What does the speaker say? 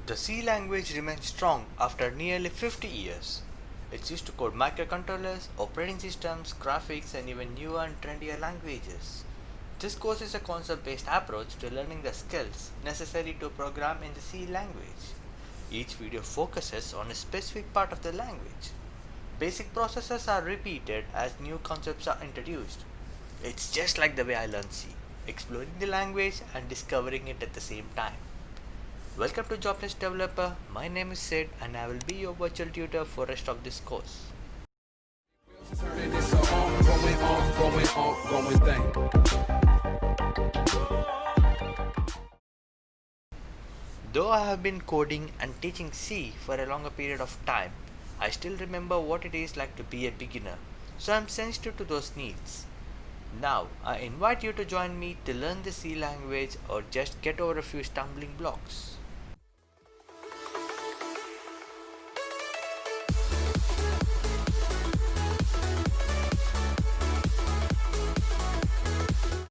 The C language remains strong after nearly 50 years. It's used to code microcontrollers, operating systems, graphics, and even newer and trendier languages. This course is a concept-based approach to learning the skills necessary to program in the C language. Each video focuses on a specific part of the language. Basic processes are repeated as new concepts are introduced. It's just like the way I learned C, exploring the language and discovering it at the same time. Welcome to Jobless Developer. My name is Sid and I will be your virtual tutor for rest of this course. Turning this going thing. Though I have been coding and teaching C for a longer period of time, I still remember what it is like to be a beginner, so I'm sensitive to those needs. Now, I invite you to join me to learn the C language or just get over a few stumbling blocks.